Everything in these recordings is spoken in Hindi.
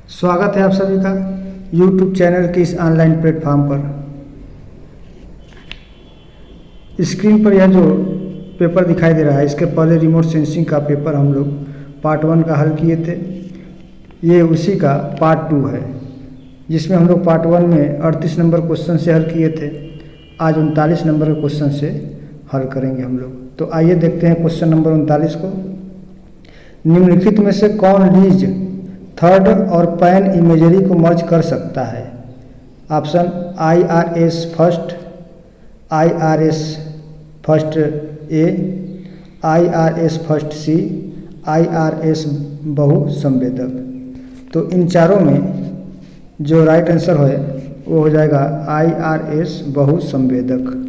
स्वागत है आप सभी का YouTube चैनल के इस ऑनलाइन प्लेटफॉर्म पर। स्क्रीन पर यह जो पेपर दिखाई दे रहा है, इसके पहले रिमोट सेंसिंग का पेपर हम लोग पार्ट 1 का हल किए थे। ये उसी का पार्ट 2 है, जिसमें हम लोग पार्ट 1 में 38 नंबर क्वेश्चन से हल किए थे। आज 39 नंबर के क्वेश्चन से हल करेंगे हम लोग। तो आइए देखते हैं क्वेश्चन नंबर 39 को। निम्नलिखित में से कौन लीज, थर्ड और पैन इमेजरी को मर्ज कर सकता है? Option IRS first, IRS first A, IRS first C, IRS बहु संवेदक। तो इन चारों में जो राइट आंसर है वो हो जाएगा IRS बहु संवेदक।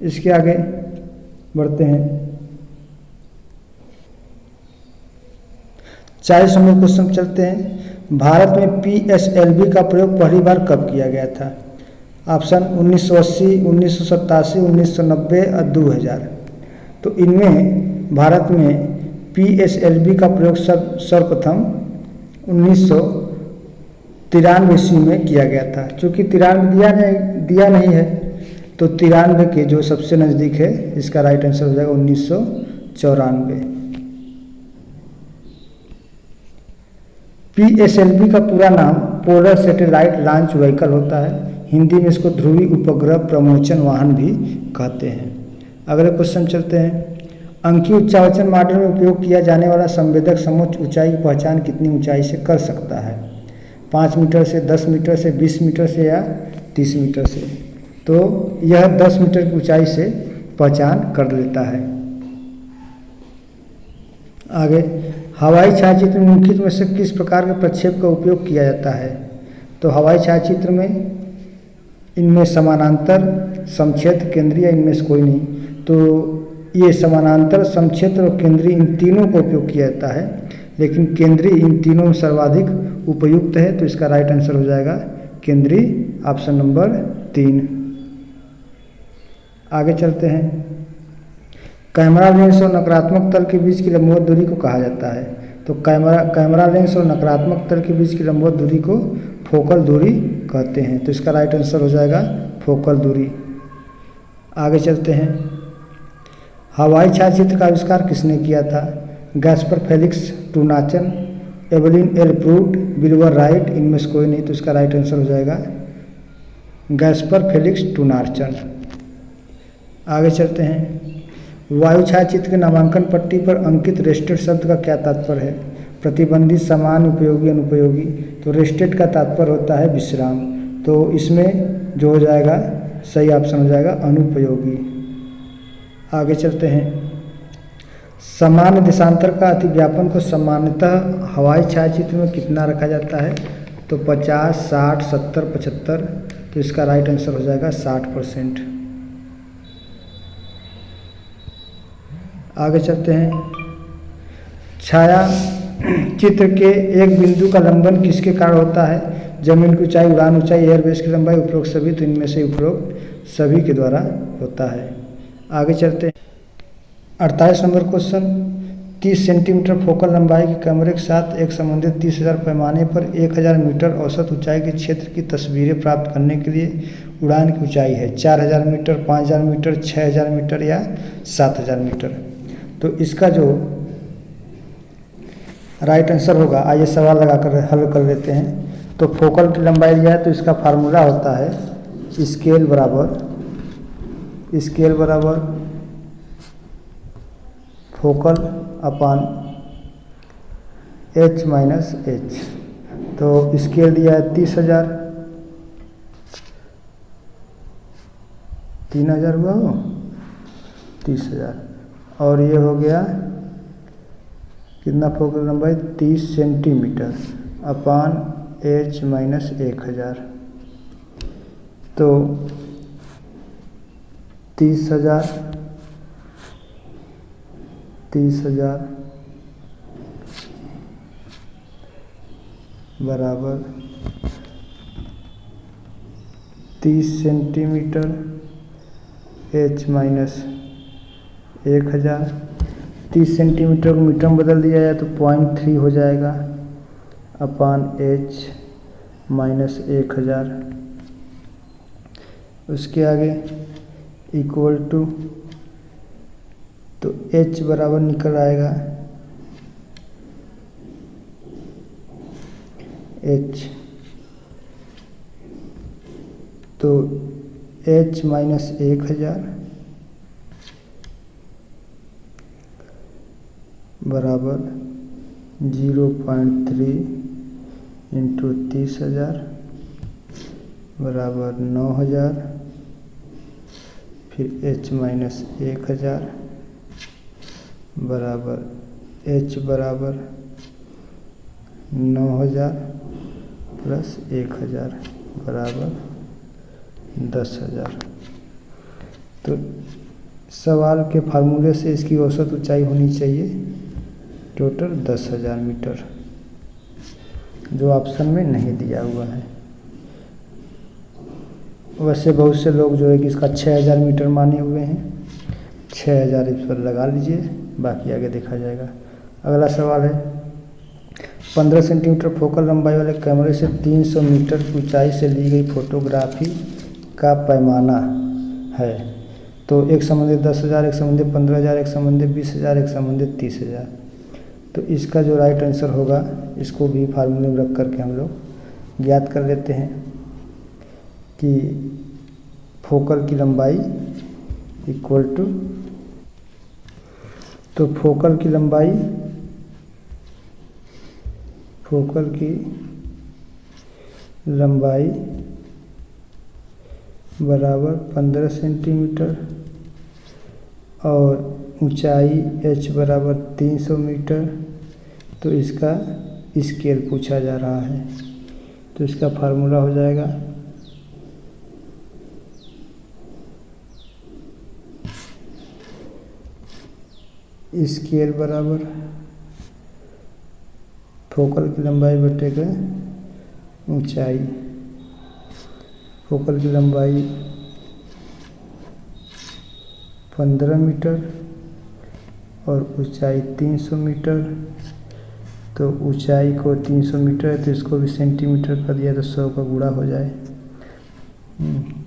इसके आगे बढ़ते हैं। 40 नंबर क्वेश्चन चलते हैं। भारत में PSLV का प्रयोग पहली बार कब किया गया था? ऑप्शन 1980, 1987, 1990 और 2000। तो इनमें भारत में PSLV का प्रयोग सर्वप्रथम 1993 ईस्वी में किया गया था। चूँकि 93 दिया नहीं है, तो 93 के जो सबसे नज़दीक है, इसका राइट आंसर हो जाएगा 1994। PSLV का पूरा नाम पोलर सैटेलाइट लॉन्च व्हीकल होता है। हिंदी में इसको ध्रुवीय उपग्रह प्रमोचन वाहन भी कहते हैं। अगले क्वेश्चन चलते हैं। अंकीय उच्चावचन मॉडल में उपयोग किया जाने वाला संवेदक समोच्च ऊंचाई की पहचान कितनी ऊंचाई से कर सकता है? 5 मीटर से, 10 मीटर से, 20 मीटर से या 30 मीटर से? तो यह 10 मीटर की ऊंचाई से पहचान कर लेता है। आगे, हवाई छायाचित्र निम्नलिखित में से किस प्रकार के प्रक्षेप का उपयोग किया जाता है? तो हवाई छायाचित्र में इनमें समानांतर, समक्षेत्र, केंद्रीय, इनमें से कोई नहीं। तो ये समानांतर, समक्षेत्र और केंद्रीय इन तीनों का उपयोग किया जाता है, लेकिन केंद्रीय इन तीनों में सर्वाधिक उपयुक्त है। तो इसका राइट आंसर हो जाएगा केंद्रीय, ऑप्शन नंबर 3। आगे चलते हैं। कैमरा लेंस और नकारात्मक तल के बीच की लंबवत दूरी को कहा जाता है? तो कैमरा लेंस और नकारात्मक तल के बीच की लंबवत दूरी को फोकल दूरी कहते हैं। तो इसका राइट आंसर हो जाएगा फोकल दूरी। आगे चलते हैं। हवाई छायाचित्र का आविष्कार किसने किया था? Gaspard Felix Tournachon, Evelyn L Pruitt, Wilbur Wright, इनमें से कोई नहीं। तो इसका राइट आंसर हो जाएगा गैस्पर फेलिक्स टूनाचन। आगे चलते हैं। वायु छायाचित्र के नामांकन पट्टी पर अंकित रेस्टेड शब्द का क्या तात्पर्य है? प्रतिबंधित, सामान्य, उपयोगी, अनुपयोगी? तो रेस्टेड का तात्पर्य होता है विश्राम। तो इसमें जो हो जाएगा सही ऑप्शन हो जाएगा अनुपयोगी। आगे चलते हैं। सामान्य देशांतर का अतिव्यापन को सामान्यतः हवाई छायाचित्र में कितना रखा जाता है? तो 50, 60, 70, 75। तो इसका राइट आंसर हो जाएगा 60%। आगे चलते हैं। छाया चित्र के एक बिंदु का लंबन किसके कारण होता है? जमीन की ऊंचाई, उड़ान ऊंचाई, एयरबेस की लंबाई, उपरोक्त सभी? तो इनमें से उपरोक्त सभी के द्वारा होता है। आगे चलते हैं। 48 नंबर क्वेश्चन। 30 सेंटीमीटर फोकल लंबाई के कैमरे के साथ एक संबंधित 30,000 पैमाने पर 1000 मीटर औसत ऊंचाई के क्षेत्र की तस्वीरें प्राप्त करने के लिए उड़ान की ऊंचाई है 4000 मीटर, 5000 मीटर, 6000 मीटर या 7000 मीटर? तो इसका जो राइट आंसर होगा, आइए सवाल लगाकर हल कर लेते हैं। तो फोकल की लंबाई दिया है, तो इसका फार्मूला होता है स्केल बराबर फोकल अपान H माइनस H। तो स्केल दिया है 30,000, 3000 हुआ हो, 30,000, और ये हो गया कितना फोकल लंबाई? 30 सेंटीमीटर अपान H माइनस 1000। तो 30,000 बराबर 30 सेंटीमीटर H माइनस 1000 30 सेंटीमीटर को मीटर में बदल दिया जाए तो 0.3 हो जाएगा अपान h माइनस 1000। उसके आगे इक्वल टू, तो h बराबर निकल आएगा h, तो h माइनस 1000 बराबर 0.3 इंटू 30,000 बराबर 9,000, फिर h माइनस 1000 बराबर h बराबर 9,000 प्लस 1000 बराबर 10,000। तो सवाल के फार्मूले से इसकी औसत ऊंचाई होनी चाहिए टोटल 10,000 मीटर, जो ऑप्शन में नहीं दिया हुआ है। वैसे बहुत से लोग जो है कि इसका 6,000 मीटर माने हुए हैं, 6,000 इस पर लगा लीजिए, बाकी आगे देखा जाएगा। अगला सवाल है 15 सेंटीमीटर फोकल लंबाई वाले कैमरे से 300 मीटर की ऊंचाई से ली गई फोटोग्राफी का पैमाना है। तो एक संबंधित 10,000, एक संबंधित 15,000, एक संबंधित 20,000, एक संबंधित 30,000। तो इसका जो राइट आंसर होगा, इसको भी फार्मूले में रख करके हम लोग ज्ञात कर लेते हैं कि फोकल की लंबाई इक्वल टू, तो फोकल की लंबाई बराबर 15 सेंटीमीटर और ऊंचाई h बराबर 300 मीटर। तो इसका स्केल पूछा जा रहा है, तो इसका फार्मूला हो जाएगा स्केल बराबर फोकल की लंबाई बटेगा ऊंचाई। फोकल की लंबाई 15 मीटर और ऊंचाई 300 मीटर। तो ऊंचाई को 300 मीटर है तो इसको भी सेंटीमीटर कर दिया तो 100 का गुणा हो जाए,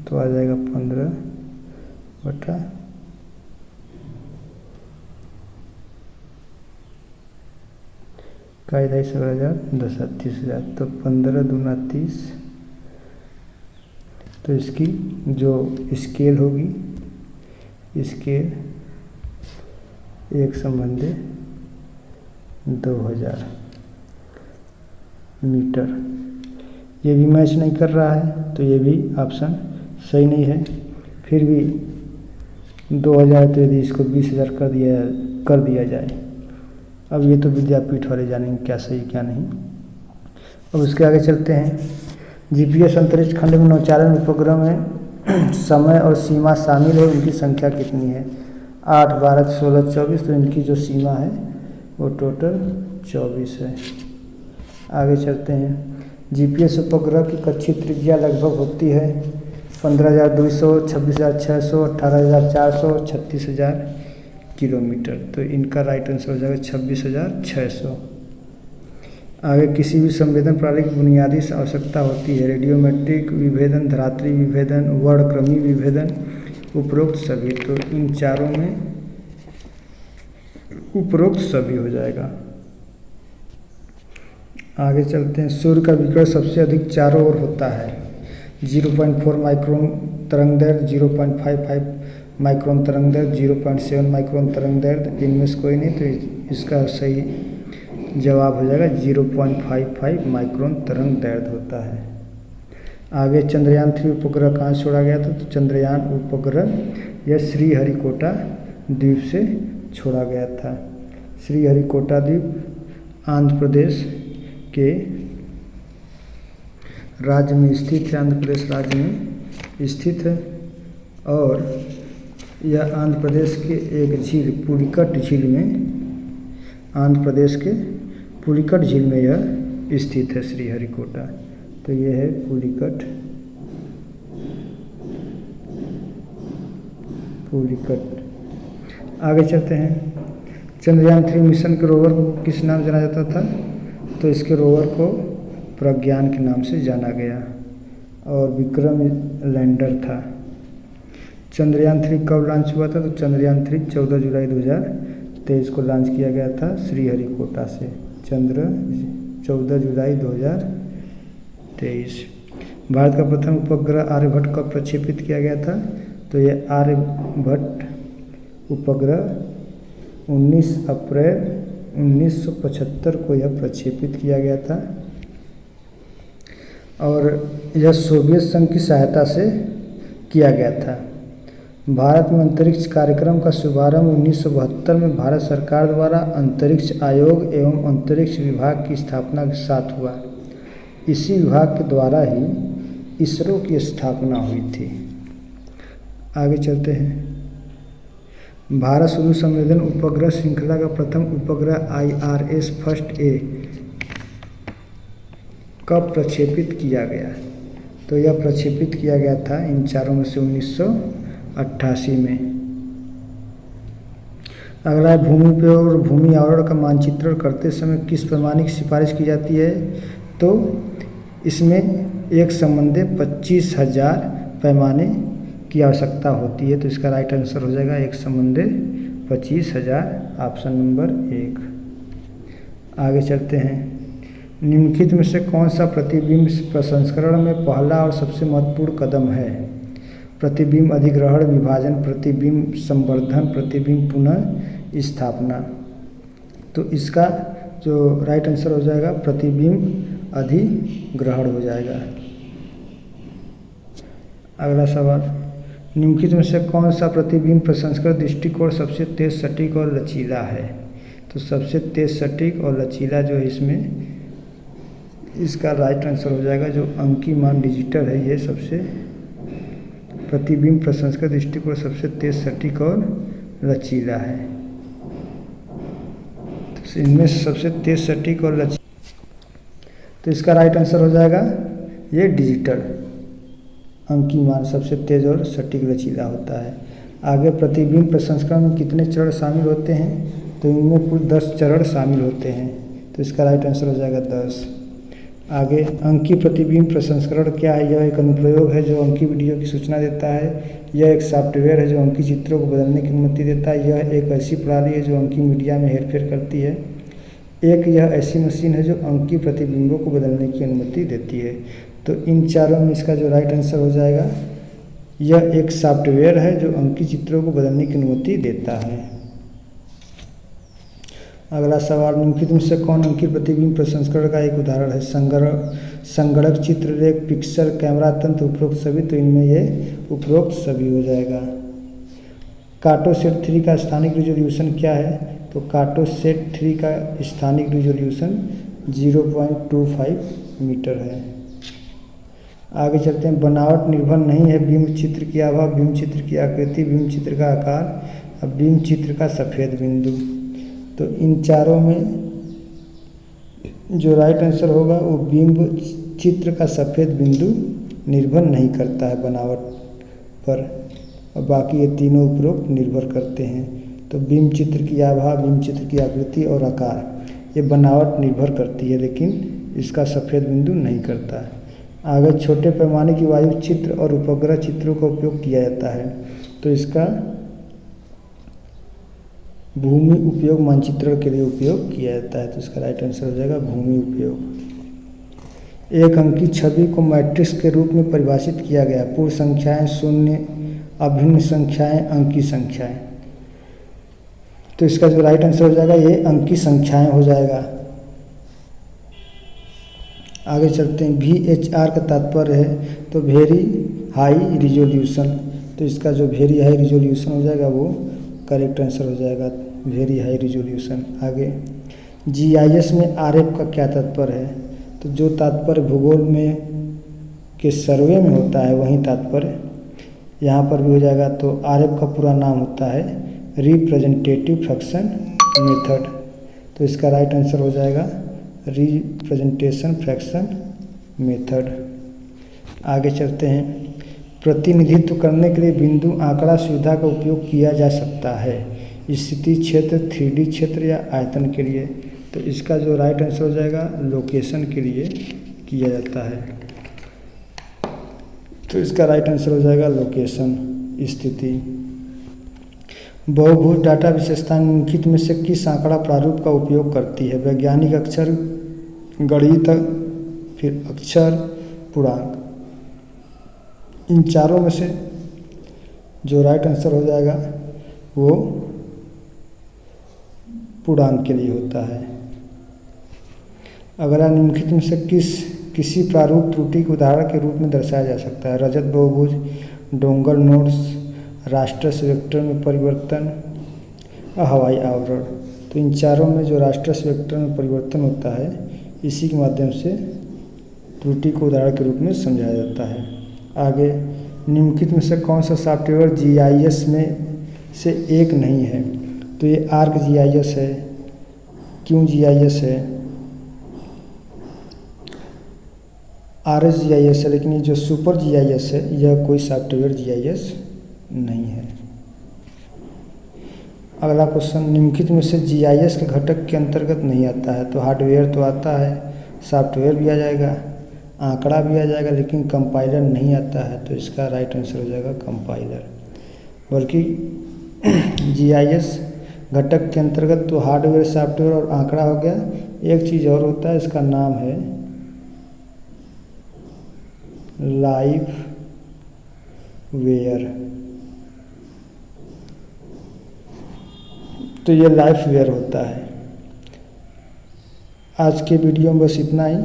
तो आ जाएगा 15 बटा 2,500 10 30,000, तो 15 दूना 30। तो इसकी जो स्केल होगी, स्केल एक संबंधी 2,000 मीटर। ये भी मैच नहीं कर रहा है, तो ये भी ऑप्शन सही नहीं है। फिर भी 2,000, तो यदि इसको 20,000 कर दिया जाए, अब ये तो विद्यापीठ वाले जानेंगे क्या सही क्या नहीं। अब उसके आगे चलते हैं। जीपीएस अंतरिक्ष खंड में नौचालन उपग्रह में समय और सीमा शामिल है, उनकी संख्या कितनी है? 8, 12, 16, 24। तो इनकी जो सीमा है वो टोटल 24 है। आगे चलते हैं। जीपीएस उपग्रह की कक्षीय त्रिज्या लगभग होती है 15,200, 26,600, 18,400, 36,000 किलोमीटर। तो इनका राइट आंसर हो जाएगा 26,600। आगे किसी भी संवेदन प्रणाली की बुनियादी आवश्यकता होती है। रेडियोमेट्रिक विभेदन, धरातरी विभेदन, वर्णक्रमीय विभेदन, उपरोक्त सभी। तो इन चारों में उपरोक्त सभी हो जाएगा। आगे चलते हैं। सूर्य का विकिरण सबसे अधिक चारों ओर होता है। 0.4 माइक्रोन तरंग दैर्ध्य, 0.55 माइक्रोन तरंग दैर्ध्य, 0.7 माइक्रोन तरंग दैर्ध्य। इनमें से कोई नहीं, तो इसका सही जवाब हो जाएगा 0.55 माइक्रोन तरंग दैर्ध्य होता है। आगे चंद्रयान 3 उपग्रह कहाँ छोड़ा गया था? तो चंद्रयान उपग्रह यह श्रीहरिकोटा द्वीप से छोड़ा गया था। श्रीहरिकोटा द्वीप आंध्र प्रदेश के राज्य में स्थित है, आंध्र प्रदेश राज्य में स्थित है। और यह आंध्र प्रदेश के एक झील पुलिकट झील में, आंध्र प्रदेश के पुलिकट झील में यह स्थित है श्रीहरिकोटा। तो यह है पुलिकट आगे चलते हैं। चंद्रयान 3 मिशन के रोवर को किस नाम जाना जाता था? तो इसके रोवर को प्रज्ञान के नाम से जाना गया और विक्रम लैंडर था। चंद्रयान 3 कब लॉन्च हुआ था? तो चंद्रयान 3 14 जुलाई 2023 को लॉन्च किया गया था श्रीहरिकोटा से। 14 जुलाई 2023। भारत का प्रथम उपग्रह आर्यभट्ट कब प्रक्षेपित किया गया था? तो यह आर्यभट्ट उपग्रह 19 अप्रैल 1975 को यह प्रक्षेपित किया गया था और यह सोवियत संघ की सहायता से किया गया था। भारत में अंतरिक्ष कार्यक्रम का शुभारंभ 1972 में भारत सरकार द्वारा अंतरिक्ष आयोग एवं अंतरिक्ष विभाग की स्थापना के साथ हुआ। इसी विभाग के द्वारा ही इसरो की स्थापना हुई थी। आगे चलते हैं। भारत सूर्य संवेदन उपग्रह श्रृंखला का प्रथम उपग्रह IRS फर्स्ट ए कब प्रक्षेपित किया गया? तो यह प्रक्षेपित किया गया था इन चारों में से 1988 में। अगला है भूमि उपयोग और भूमि आवरण का मानचित्रण करते समय किस पैमाने की सिफारिश की जाती है? तो इसमें एक संबंधे 25,000 पैमाने की आवश्यकता होती है। तो इसका राइट आंसर हो जाएगा एक संबंधे 25,000, ऑप्शन नंबर 1। आगे चलते हैं। निम्नलिखित में से कौन सा प्रतिबिंब प्रसंस्करण में पहला और सबसे महत्वपूर्ण कदम है? प्रतिबिंब अधिग्रहण, विभाजन, प्रतिबिंब संवर्धन, प्रतिबिंब पुनः स्थापना। तो इसका जो राइट आंसर हो जाएगा प्रतिबिंब अधिग्रहण हो जाएगा। अगला सवाल, निम्नलिखित में से कौन सा प्रतिबिंब प्रसंस्करण दृष्टिकोण सबसे तेज, सटीक और लचीला है? तो सबसे तेज, सटीक और लचीला जो है इसमें इसका राइट आंसर हो जाएगा जो अंकी मान डिजिटल है। ये सबसे प्रतिबिंब प्रसंस्करण दृष्टिकोण सबसे तेज, सटीक और लचीला है। तो इनमें से सबसे तेज, सटीक और लचीला, तो इसका राइट आंसर हो जाएगा ये डिजिटल अंकी मान सबसे तेज और सटीक लचीला होता है। आगे प्रतिबिंब प्रसंस्करण में कितने चरण शामिल होते हैं? तो इनमें कुल 10 चरण शामिल होते हैं। तो इसका राइट आंसर हो जाएगा 10। आगे अंकी प्रतिबिंब प्रसंस्करण क्या है? यह एक अनुप्रयोग है जो अंकी वीडियो की सूचना देता है। यह एक सॉफ्टवेयर है जो अंकी चित्रों को बदलने की अनुमति देता है। यह एक ऐसी प्रणाली है जो अंकी मीडिया में हेरफेर करती है। एक यह ऐसी मशीन है जो अंकी प्रतिबिंबों को बदलने की अनुमति देती है। तो इन चारों में इसका जो राइट आंसर हो जाएगा यह एक सॉफ्टवेयर है जो अंकी चित्रों को बदलने की अनुमति देता है। अगला सवाल, निम्नलिखित में से कौन अंकी प्रतिबिंब प्रसंस्करण का एक उदाहरण है? संगणक, चित्रलेख, पिक्सल, कैमरा तंत्र, उपरोक्त सभी। तो इनमें ये उपरोक्त सभी हो जाएगा। कार्टोसेट 3 का स्थानिक रिजोल्यूशन क्या है? तो कार्टोसेट 3 का स्थानिक रिजोल्यूशन 0.25 मीटर है। आगे चलते हैं। बनावट निर्भर नहीं है बिंब चित्र की आभा, बिंब चित्र की आकृति, बिंब चित्र का आकार और बिंब चित्र का सफ़ेद बिंदु। तो इन चारों में जो राइट आंसर होगा वो बिंब चित्र का सफ़ेद बिंदु निर्भर नहीं करता है बनावट पर, और बाकी ये तीनों उपरोक्त निर्भर करते हैं। तो बिंब चित्र की आभा, बिंब चित्र की आकृति और आकार ये बनावट निर्भर करती है, लेकिन इसका सफ़ेद बिंदु नहीं करता है। आगे छोटे पैमाने की वायु चित्र और उपग्रह चित्रों का उपयोग किया जाता है। तो इसका भूमि उपयोग मानचित्रण के लिए उपयोग किया जाता है। तो इसका राइट आंसर हो जाएगा भूमि उपयोग। एक अंकी छवि को मैट्रिक्स के रूप में परिभाषित किया गया। पूर्ण संख्याएं, शून्य, अभिन्न संख्याएं, अंकी संख्याएं। तो इसका जो राइट आंसर हो जाएगा ये अंकी संख्याएं हो जाएगा। आगे चलते हैं। VHR का तात्पर्य है तो वेरी हाई रिजोल्यूशन। तो इसका जो वेरी हाई रिजोल्यूशन हो जाएगा वो करेक्ट आंसर हो जाएगा, वेरी हाई रिजोल्यूशन। आगे GIS में RF का क्या तात्पर्य है? तो जो तात्पर्य भूगोल में के सर्वे में होता है वही तात्पर्य यहाँ पर भी हो जाएगा। तो RF का पूरा नाम होता है रिप्रेजेंटेटिव फ्रैक्शन मेथड। तो इसका राइट आंसर हो जाएगा रिप्रेजेंटेशन फ्रैक्शन मेथड। आगे चलते हैं। प्रतिनिधित्व करने के लिए बिंदु आंकड़ा सुविधा का उपयोग किया जा सकता है। स्थिति क्षेत्र, 3D क्षेत्र या आयतन के लिए। तो इसका जो राइट आंसर हो जाएगा लोकेशन के लिए किया जाता है। तो इसका राइट आंसर हो जाएगा लोकेशन, स्थिति। बहुभुज डाटा विशेषताएं निम्नलिखित में से किस आंकड़ा प्रारूप का उपयोग करती है? वैज्ञानिक अक्षर, गणित, फिर अक्षर, पूर्णांक। इन चारों में से जो राइट आंसर हो जाएगा वो पूर्णांक के लिए होता है। अगला निम्नलिखित में से किसी प्रारूप त्रुटि को उदाहरण के रूप में दर्शाया जा सकता है? रजत बहुभुज, डोंगर नोड्स, रास्टर्स वेक्टर में परिवर्तन, हवाई आवरण। तो इन चारों में जो रास्टर्स वेक्टर में परिवर्तन होता है इसी के माध्यम से त्रुटि को उदाहरण के रूप में समझाया जाता है। आगे निम्नलिखित में से कौन सा सॉफ्टवेयर GIS में से एक नहीं है? तो ये ArcGIS है, QGIS है, RSGIS है, लेकिन ये जो सुपर GIS है यह कोई सॉफ्टवेयर GIS नहीं है। अगला क्वेश्चन, निम्नलिखित में से GIS के घटक के अंतर्गत नहीं आता है? तो हार्डवेयर तो आता है, सॉफ्टवेयर भी आ जाएगा, आंकड़ा भी आ जाएगा, लेकिन कंपाइलर नहीं आता है। तो इसका राइट आंसर हो जाएगा कंपाइलर। बल्कि GIS घटक के अंतर्गत तो हार्डवेयर, सॉफ्टवेयर और आंकड़ा हो गया। एक चीज़ और होता है, इसका नाम है लाइव वेयर। तो ये लाइफ वेयर होता है। आज के वीडियो में बस इतना ही।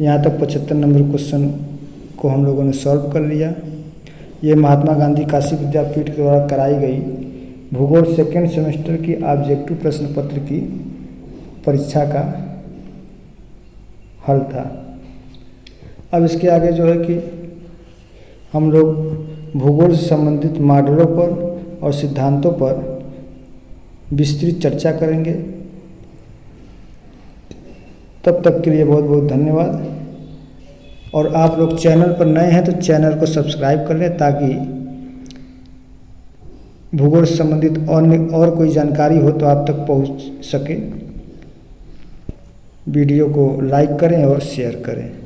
यहाँ तक 75 नंबर क्वेश्चन को हम लोगों ने सॉल्व कर लिया। ये महात्मा गांधी काशी विद्यापीठ के द्वारा कराई गई भूगोल सेकेंड सेमेस्टर की ऑब्जेक्टिव प्रश्न पत्र की परीक्षा का हल था। अब इसके आगे जो है कि हम लोग भूगोल से संबंधित मॉडलों पर और सिद्धांतों पर विस्तृत चर्चा करेंगे। तब तक के लिए बहुत बहुत धन्यवाद। और आप लोग चैनल पर नए हैं तो चैनल को सब्सक्राइब कर लें ताकि भूगोल से संबंधित और कोई जानकारी हो तो आप तक पहुंच सके। वीडियो को लाइक करें और शेयर करें।